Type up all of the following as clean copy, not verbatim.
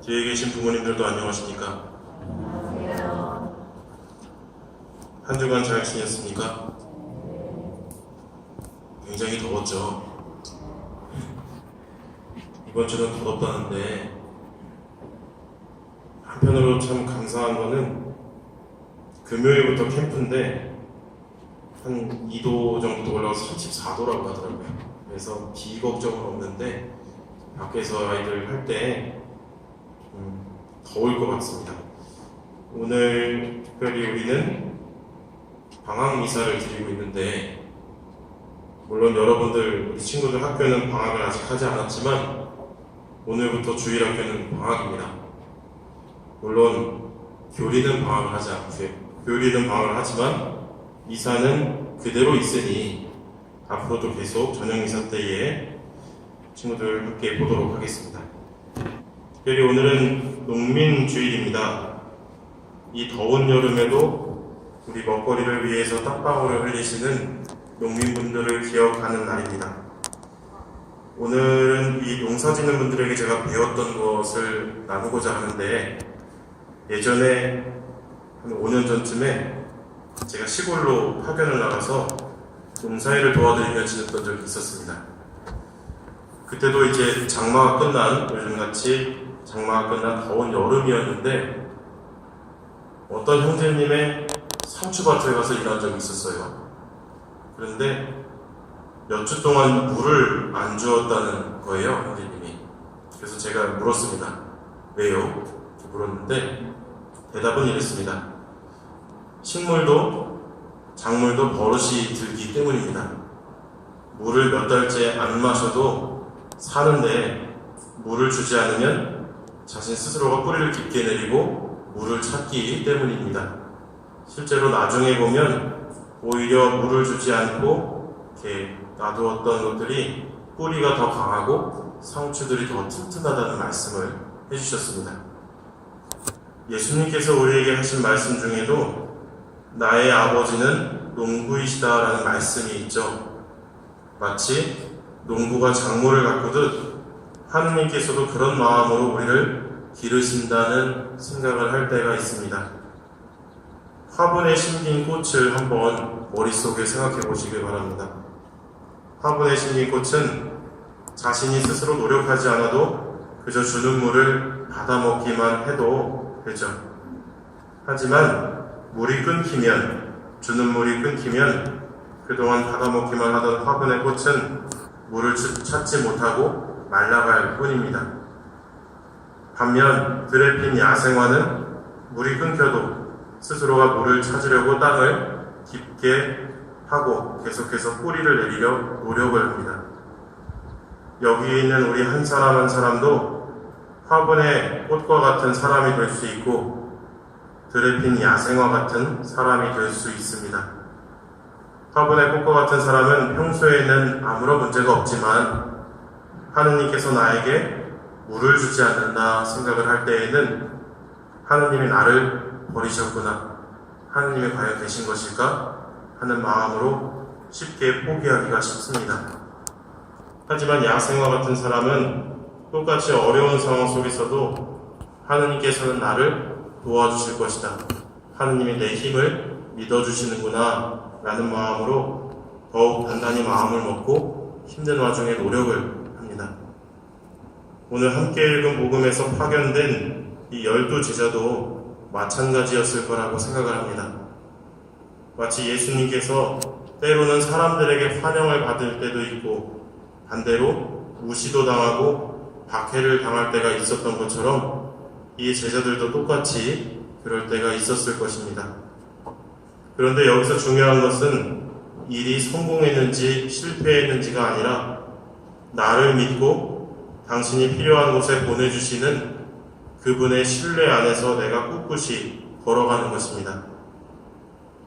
뒤에 계신 부모님들도 안녕하십니까? 안녕하세요. 한 주간 잘 지냈습니까? 굉장히 더웠죠? 이번 주는 더 덥다는데 한편으로 참 감사한 거는 금요일부터 캠프인데 한 2도 정도 올라가서 34도라고 하더라고요. 그래서 비 걱정은 없는데 밖에서 아이들 할 때 더울 것 같습니다. 오늘 특별히 우리는 방학 미사를 드리고 있는데, 물론 여러분들 우리 친구들 학교는 방학을 아직 하지 않았지만 오늘부터 주일학교는 방학입니다. 물론 교리는 방학을 하지만 미사는 그대로 있으니 앞으로도 계속 저녁 미사 때에 친구들 함께 보도록 하겠습니다. 특별히 오늘은 농민주일입니다. 이 더운 여름에도 우리 먹거리를 위해서 땀방울을 흘리시는 농민분들을 기억하는 날입니다. 오늘은 이 농사짓는 분들에게 제가 배웠던 것을 나누고자 하는데, 예전에 한 5년 전쯤에 제가 시골로 파견을 나가서 농사일을 도와드리며 지냈던 적이 있었습니다. 그때도 이제 장마가 끝난, 요즘같이 장마가 끝난 더운 여름이었는데 어떤 형제님의 상추밭에 가서 일한 적이 있었어요. 그런데 몇 주 동안 물을 안 주었다는 거예요, 형제님이. 그래서 제가 물었습니다. 왜요? 이렇게 물었는데 대답은 이랬습니다. 식물도 작물도 버릇이 들기 때문입니다. 물을 몇 달째 안 마셔도 사는데 물을 주지 않으면 자신 스스로가 뿌리를 깊게 내리고 물을 찾기 때문입니다. 실제로 나중에 보면 오히려 물을 주지 않고 이렇게 놔두었던 것들이 뿌리가 더 강하고 상추들이 더 튼튼하다는 말씀을 해주셨습니다. 예수님께서 우리에게 하신 말씀 중에도 나의 아버지는 농부이시다라는 말씀이 있죠. 마치 농부가 작물을 가꾸듯 하느님께서도 그런 마음으로 우리를 기르신다는 생각을 할 때가 있습니다. 화분에 심긴 꽃을 한번 머릿속에 생각해 보시길 바랍니다. 화분에 심긴 꽃은 자신이 스스로 노력하지 않아도 그저 주는 물을 받아먹기만 해도 되죠. 하지만 주는 물이 끊기면 그동안 받아먹기만 하던 화분의 꽃은 물을 찾지 못하고 말라갈 뿐입니다. 반면 들에 핀 야생화는 물이 끊겨도 스스로가 물을 찾으려고 땅을 깊게 하고 계속해서 뿌리를 내리려 노력을 합니다. 여기에 있는 우리 한 사람 한 사람도 화분의 꽃과 같은 사람이 될 수 있고 들에 핀 야생화 같은 사람이 될 수 있습니다. 화분의 꽃과 같은 사람은 평소에는 아무런 문제가 없지만 하느님께서 나에게 물을 주지 않는다 생각을 할 때에는 하느님이 나를 버리셨구나, 하느님이 과연 계신 것일까 하는 마음으로 쉽게 포기하기가 쉽습니다. 하지만 야생화 같은 사람은 똑같이 어려운 상황 속에서도 하느님께서는 나를 도와주실 것이다, 하느님이 내 힘을 믿어주시는구나 라는 마음으로 더욱 단단히 마음을 먹고 힘든 와중에 노력을 합니다. 오늘 함께 읽은 복음에서 파견된 이 12제자도 마찬가지였을 거라고 생각을 합니다. 마치 예수님께서 때로는 사람들에게 환영을 받을 때도 있고 반대로 무시도 당하고 박해를 당할 때가 있었던 것처럼 이 제자들도 똑같이 그럴 때가 있었을 것입니다. 그런데 여기서 중요한 것은 일이 성공했는지 실패했는지가 아니라 나를 믿고 당신이 필요한 곳에 보내주시는 그분의 신뢰 안에서 내가 꿋꿋이 걸어가는 것입니다.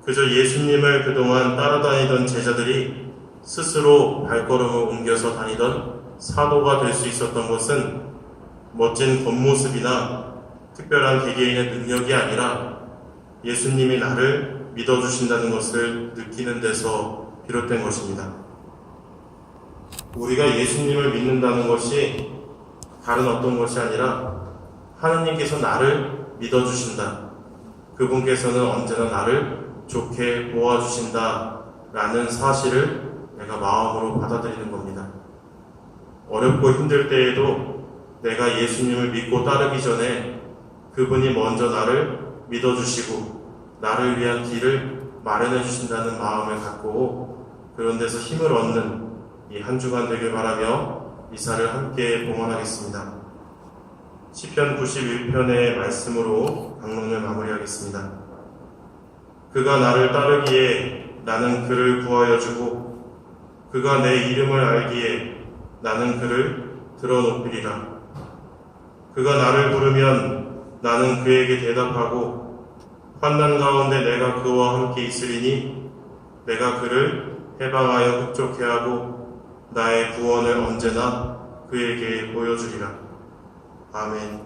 그저 예수님을 그동안 따라다니던 제자들이 스스로 발걸음을 옮겨서 다니던 사도가 될 수 있었던 것은 멋진 겉모습이나 특별한 개개인의 능력이 아니라 예수님이 나를 믿어주신다는 것을 느끼는 데서 비롯된 것입니다. 우리가 예수님을 믿는다는 것이 다른 어떤 것이 아니라 하느님께서 나를 믿어주신다. 그분께서는 언제나 나를 좋게 보아주신다. 라는 사실을 내가 마음으로 받아들이는 겁니다. 어렵고 힘들 때에도 내가 예수님을 믿고 따르기 전에 그분이 먼저 나를 믿어주시고 나를 위한 길을 마련해 주신다는 마음을 갖고 그런 데서 힘을 얻는 이 한 주간 되길 바라며 미사를 함께 봉헌하겠습니다. 시편 91편의 말씀으로 강론을 마무리하겠습니다. 그가 나를 따르기에 나는 그를 구하여 주고 그가 내 이름을 알기에 나는 그를 드러높이리라. 그가 나를 부르면 나는 그에게 대답하고 환난 가운데 내가 그와 함께 있으리니 내가 그를 해방하여 흡족해 하고 나의 구원을 언제나 그에게 보여주리라. 아멘.